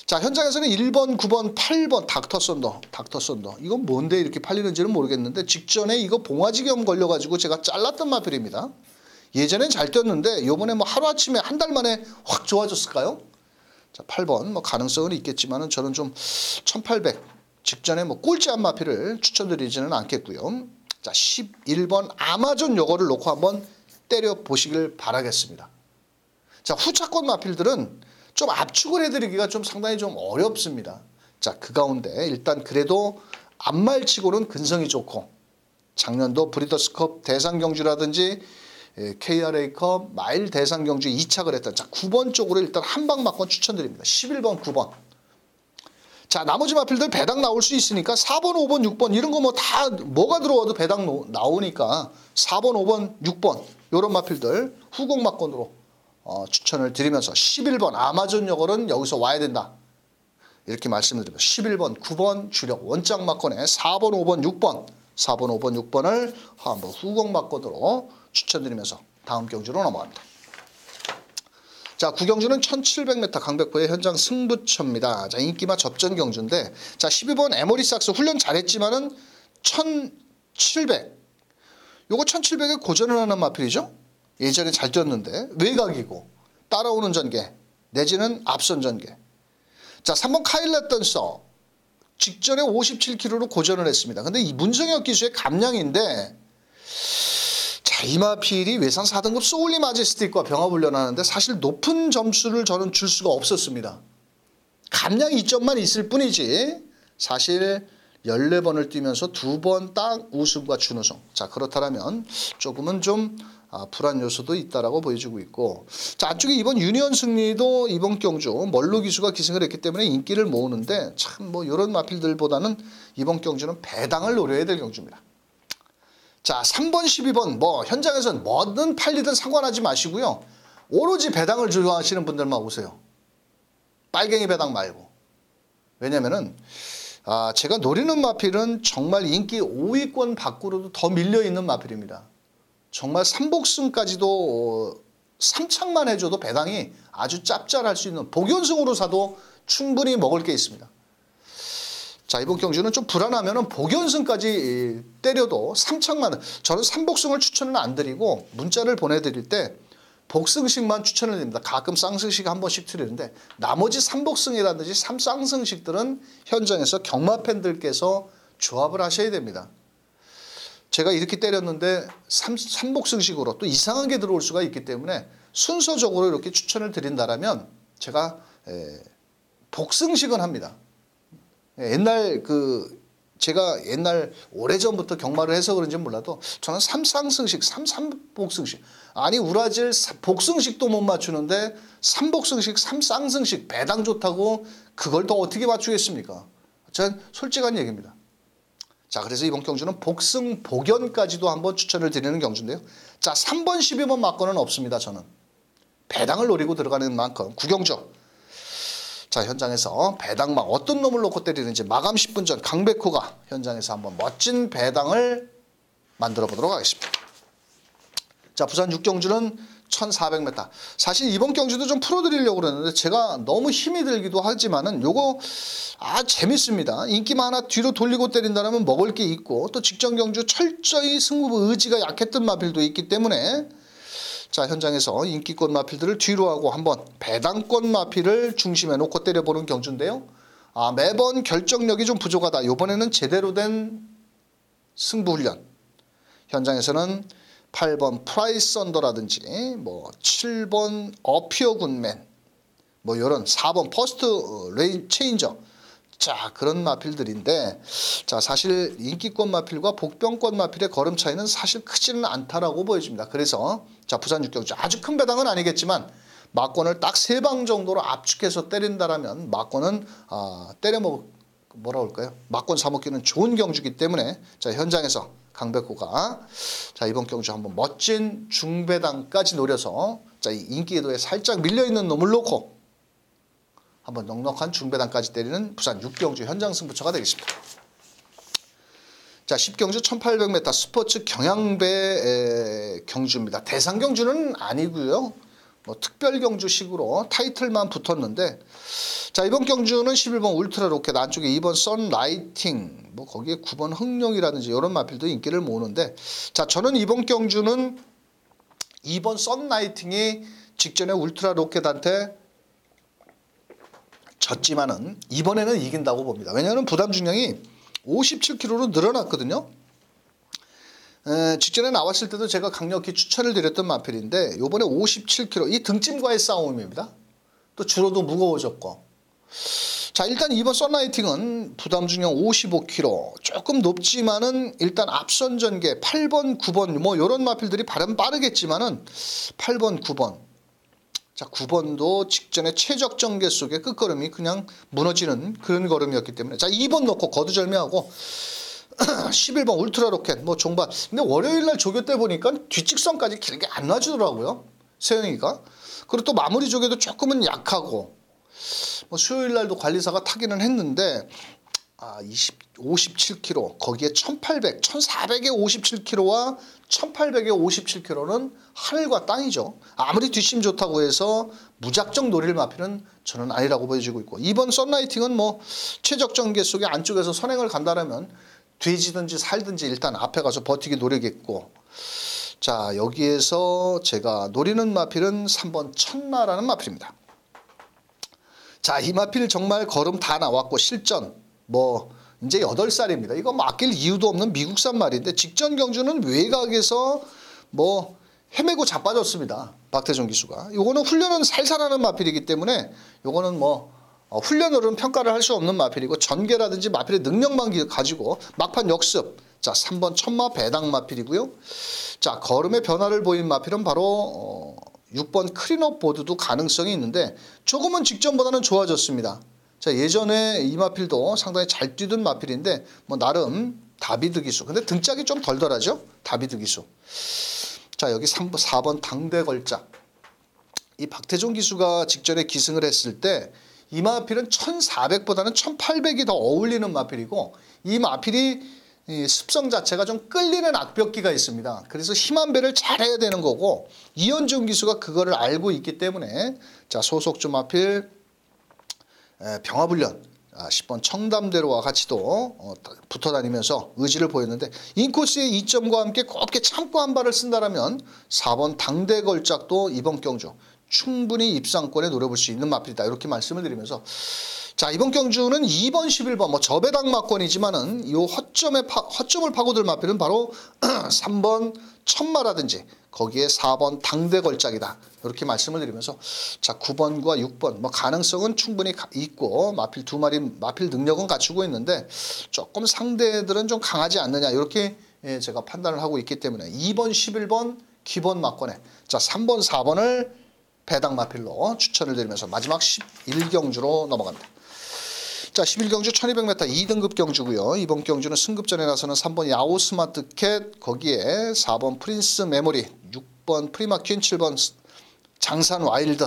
자 현장에서는 1번, 9번, 8번 닥터썬더 이건 뭔데 이렇게 팔리는지는 모르겠는데 직전에 이거 봉화지겸 걸려가지고 제가 잘랐던 마필입니다. 예전엔 잘 뛰었는데 요번에 뭐 하루아침에 한 달 만에 확 좋아졌을까요? 자 8번 뭐 가능성은 있겠지만은 저는 좀 1800 직전에 뭐 꼴찌한 마필을 추천드리지는 않겠고요. 자 11번 아마존 요거를 놓고 한번 때려 보시길 바라겠습니다. 자 후차권 마필들은 좀 압축을 해드리기가 좀 상당히 좀 어렵습니다. 자 그 가운데 일단 그래도 앞말치고는 근성이 좋고 작년도 브리더스컵 대상경주라든지 KRA컵 마일 대상경주 2착을 했던 자 9번 쪽으로 일단 한방 막권 추천드립니다. 11번 9번 자 나머지 마필들 배당 나올 수 있으니까 4번 5번 6번 이런 거 뭐 다 뭐가 들어와도 배당 나오니까 4번 5번 6번 이런 마필들 후공 막권으로 추천을 드리면서 11번 아마존 요걸은 여기서 와야 된다. 이렇게 말씀을 드립니다. 11번 9번 주력 원장 막권에 4번 5번 6번 4번 5번 6번을 한번 후공 막권으로 추천드리면서 다음 경주로 넘어갑니다. 자, 9경주는 1700m 강백호의 현장 승부처입니다. 자, 인기마 접전 경주인데 자, 12번 에모리삭스 훈련 잘했지만은 1700 요거 1700에 고전을 하는 마필이죠. 예전에 잘 뛰었는데 외곽이고 따라오는 전개 내지는 앞선 전개. 자, 3번 카일라 던서 직전에 57km로 고전을 했습니다. 근데 이 문성혁 기수의 감량인데 자, 이 마필이 외산 4등급 소울리 마제스틱과 병합훈련하는데 사실 높은 점수를 저는 줄 수가 없었습니다. 감량 2점만 있을 뿐이지 사실 14번을 뛰면서 2번 딱 우승과 준우승. 자, 그렇다면 조금은 좀 불안 요소도 있다라고 보여주고 있고 자 안쪽에 이번 유니언 승리도 이번 경주 멀로 기수가 기승을 했기 때문에 인기를 모으는데 참 뭐 이런 마필들보다는 이번 경주는 배당을 노려야 될 경주입니다. 자 3번 12번 뭐 현장에서는 뭐든 팔리든 상관하지 마시고요. 오로지 배당을 좋아하시는 분들만 오세요. 빨갱이 배당 말고. 왜냐면은 제가 노리는 마필은 정말 인기 5위권 밖으로도 더 밀려있는 마필입니다. 정말 3복승까지도 3착만 해줘도 배당이 아주 짭짤할 수 있는 복연승으로 사도 충분히 먹을 게 있습니다. 자 이번 경주는 좀 불안하면 복연승까지 때려도 3착만 저는 3복승을 추천은 안 드리고 문자를 보내드릴 때 복승식만 추천을 드립니다. 가끔 쌍승식 한 번씩 드리는데 나머지 3복승이라든지 3쌍승식들은 현장에서 경마 팬들께서 조합을 하셔야 됩니다. 제가 이렇게 때렸는데 3복승식으로 또 이상한 게 들어올 수가 있기 때문에 순서적으로 이렇게 추천을 드린다라면 제가 복승식은 합니다. 제가 옛날 오래전부터 경마를 해서 그런지 몰라도 저는 3쌍승식, 3복승식 아니 우라질 복승식도 못 맞추는데 3복승식, 3쌍승식 배당 좋다고 그걸 더 어떻게 맞추겠습니까? 전 솔직한 얘기입니다. 자 그래서 이번 경주는 복승, 복연까지도 한번 추천을 드리는 경주인데요. 자 3번, 12번 막권은 없습니다. 저는 배당을 노리고 들어가는 만큼 9경주 자 현장에서 배당막 어떤 놈을 놓고 때리는지 마감 10분 전 강백호가 현장에서 한번 멋진 배당을 만들어 보도록 하겠습니다. 자 부산 6경주는 1400m 사실 이번 경주도 좀 풀어드리려고 그랬는데 제가 너무 힘이 들기도 하지만은 요거 재밌습니다. 인기만 하나 뒤로 돌리고 때린다면 먹을 게 있고 또 직전 경주 철저히 승부 의지가 약했던 마필도 있기 때문에 자 현장에서 인기권 마필들을 뒤로 하고 한번 배당권 마필을 중심에 놓고 때려보는 경주인데요. 매번 결정력이 좀 부족하다. 이번에는 제대로 된 승부훈련. 현장에서는 8번 프라이스 언더라든지 뭐 7번 어피어 굿맨 뭐 이런 4번 퍼스트 레인 체인저 자, 그런 마필들인데, 자, 사실 인기권 마필과 복병권 마필의 걸음 차이는 사실 크지는 않다라고 보여집니다. 그래서 자, 부산 육경주 아주 큰 배당은 아니겠지만 막권을 딱 3방 정도로 압축해서 때린다라면 막권은 뭐라 할까요? 막권 사먹기는 좋은 경주기 때문에 자, 현장에서 강백호가 자, 이번 경주 한번 멋진 중배당까지 노려서 자, 이 인기도에 살짝 밀려있는 놈을 놓고 한번 넉넉한 중배당까지 때리는 부산 6경주 현장 승부처가 되겠습니다. 자, 10경주 1800m 스포츠 경양배 경주입니다. 대상 경주는 아니고요. 뭐 특별 경주식으로 타이틀만 붙었는데 자, 이번 경주는 11번 울트라 로켓 안쪽에 2번 선라이팅 뭐 거기에 9번 흥룡이라든지 이런 마필도 인기를 모으는데 자, 저는 이번 경주는 2번 선라이팅이 직전에 울트라 로켓한테 졌지만은 이번에는 이긴다고 봅니다. 왜냐하면 부담 중량이 57kg로 늘어났거든요. 직전에 나왔을 때도 제가 강력히 추천을 드렸던 마필인데 요번에 57kg 이 등짐과의 싸움입니다. 또 주로도 무거워졌고 자, 일단 2번 선라이팅은 부담 중량 55kg 조금 높지만은 일단 앞선 전개 8번 9번 뭐 요런 마필들이 빠르겠지만은 8번 9번 자, 9번도 직전에 최적 전개 속에 끝걸음이 그냥 무너지는 그런 걸음이었기 때문에 자, 2번 넣고 거두절미하고 11번 울트라 로켓 뭐 종반 근데 월요일날 조교 때 보니까 뒷직선까지 길게 안 놔주더라고요. 세영이가. 그리고 또 마무리 조교도 조금은 약하고 뭐 수요일날도 관리사가 타기는 했는데 57kg 거기에 1800, 1400에 57kg와 1800에 57kg는 하늘과 땅이죠. 아무리 뒷심 좋다고 해서 무작정 노릴 마필은 저는 아니라고 보여지고 있고 이번 선라이팅은 뭐 최적 전개 속에 안쪽에서 선행을 간다라면 돼지든지 살든지 일단 앞에 가서 버티기 노리겠고 자, 여기에서 제가 노리는 마필은 3번 천마라는 마필입니다. 자, 이 마필 정말 걸음 다 나왔고 실전 뭐 이제 8살입니다. 이거 맡길 이유도 없는 미국산 말인데 직전 경주는 외곽에서 뭐 헤매고 자빠졌습니다. 박태종 기수가. 요거는 훈련은 살살하는 마필이기 때문에 요거는 뭐 훈련으로는 평가를 할 수 없는 마필이고 전개라든지 마필의 능력만 가지고 막판 역습. 자, 3번 천마 배당 마필이고요. 자, 걸음의 변화를 보인 마필은 바로 6번 크리너 보드도 가능성이 있는데 조금은 직전보다는 좋아졌습니다. 자, 예전에 이 마필도 상당히 잘 뛰던 마필인데 뭐 나름 다비드 기수. 근데 등짝이 좀 덜덜하죠? 다비드 기수. 자, 여기 4번 당대 걸작. 이 박태종 기수가 직전에 기승을 했을 때 이 마필은 1400보다는 1800이 더 어울리는 마필이고 이 마필이 습성 자체가 좀 끌리는 악벽기가 있습니다. 그래서 힘한 배를 잘해야 되는 거고 이현중 기수가 그거를 알고 있기 때문에 자, 소속주 마필 병합훈련 10번 청담대로와 같이도 붙어다니면서 의지를 보였는데 인코스의 2점과 함께 곱게 참고 한 발을 쓴다라면 4번 당대 걸작도 이번 경주 충분히 입상권에 노려볼 수 있는 마필이다. 이렇게 말씀을 드리면서 자, 이번 경주는 2번 11번 뭐 저배당 막권이지만은 이 허점을 파고들 마필은 바로 3번 천마라든지 거기에 4번 당대 걸작이다. 이렇게 말씀을 드리면서 자, 9번과 6번 뭐 가능성은 충분히 있고 마필 두 마리 마필 능력은 갖추고 있는데 조금 상대들은 좀 강하지 않느냐 이렇게 제가 판단을 하고 있기 때문에 2번 11번 기본 막권에 자, 3번 4번을 배당 마필로 추천을 드리면서 마지막 11경주로 넘어갑니다. 자, 11경주 1200m 2등급 경주고요. 이번 경주는 승급전에 나서는 3번 야오 스마트캣 거기에 4번 프린스 메모리 6번 프리마퀸 7번 장산 와일드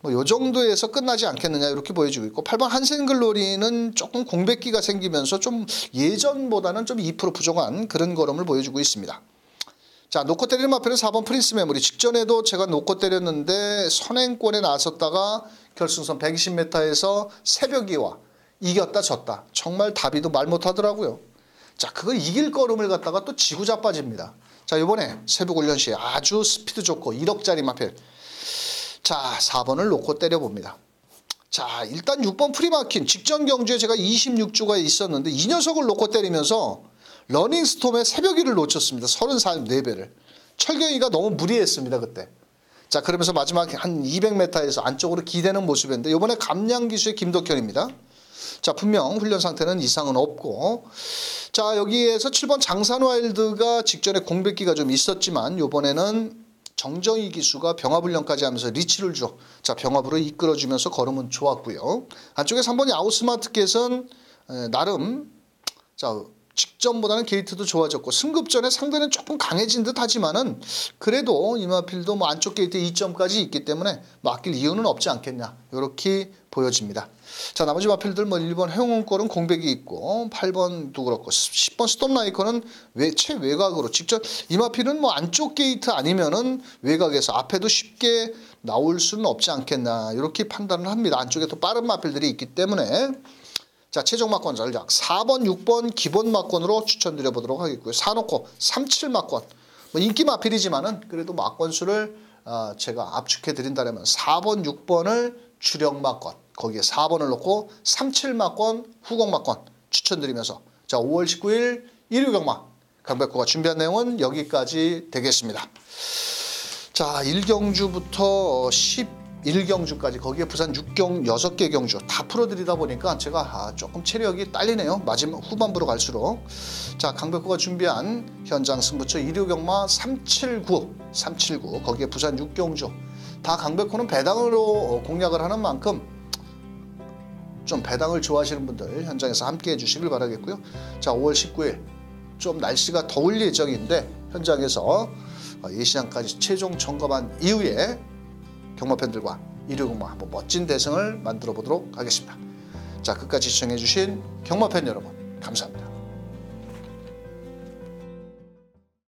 뭐 요 정도에서 끝나지 않겠느냐 이렇게 보여지고 있고 8번 한센글로리는 조금 공백기가 생기면서 좀 예전보다는 좀 2% 부족한 그런 걸음을 보여주고 있습니다. 자, 놓고 때리는 마필은 4번 프린스 메모리. 직전에도 제가 놓고 때렸는데 선행권에 나섰다가 결승선 120m에서 새벽이와 이겼다 졌다. 정말 다비도 말 못하더라고요. 자, 그걸 이길 걸음을 갖다가 또 지고 자빠집니다. 자, 이번에 새벽훈련시에 아주 스피드 좋고 1억짜리 마필. 자, 4번을 놓고 때려봅니다. 자, 일단 6번 프리마킨. 직전 경주에 제가 26주가 있었는데 이 녀석을 놓고 때리면서 러닝스톰의 새벽이를 놓쳤습니다. 34배를. 철경이가 너무 무리했습니다. 그때. 자, 그러면서 마지막 한 200m에서 안쪽으로 기대는 모습인데 이번에 감량기수의 김덕현입니다. 자, 분명 훈련 상태는 이상은 없고, 자, 여기에서 7번 장산와일드가 직전에 공백기가 좀 있었지만 요번에는 정정희 기수가 병합훈련까지 하면서 리치를 줘. 자, 병합으로 이끌어주면서 걸음은 좋았고요. 안쪽에 3번이 아웃스마트켓은 나름 자, 직전보다는 게이트도 좋아졌고 승급전에 상대는 조금 강해진 듯 하지만은 그래도 이마필도 뭐 안쪽 게이트 2점까지 있기 때문에 맡길 이유는 없지 않겠냐, 이렇게 보여집니다. 자, 나머지 마필들 뭐 1번 해운골은 공백이 있고 8번도 그렇고 10번 스톱라이커는 최외곽으로 직전 이마필은 뭐 안쪽 게이트 아니면은 외곽에서 앞에도 쉽게 나올 수는 없지 않겠나, 이렇게 판단을 합니다. 안쪽에 또 빠른 마필들이 있기 때문에. 자, 최종 막권 전략 4번, 6번 기본 막권으로 추천드려 보도록 하겠고요. 사놓고 37 막권, 뭐 인기 마필이지만은 그래도 막권 수를 제가 압축해 드린다면 4번, 6번을 주력 막권, 거기에 4번을 넣고 37 막권, 후공 막권 추천드리면서 자, 5월 19일 일요 경마 강백호가 준비한 내용은 여기까지 되겠습니다. 자, 1경주부터 11경주까지 거기에 부산 6개 경주 다 풀어드리다 보니까 제가 조금 체력이 딸리네요. 마지막 후반부로 갈수록. 자, 강백호가 준비한 현장 승부처 1요 경마 379 거기에 부산 6경주 다 강백호는 배당으로 공략을 하는 만큼 좀 배당을 좋아하시는 분들 현장에서 함께 해주시길 바라겠고요. 자, 5월 19일 좀 날씨가 더울 예정인데 현장에서 예시장까지 최종 점검한 이후에 경마 팬들과 일요 경마 한번 멋진 대승을 만들어 보도록 하겠습니다. 자, 끝까지 시청해 주신 경마 팬 여러분 감사합니다.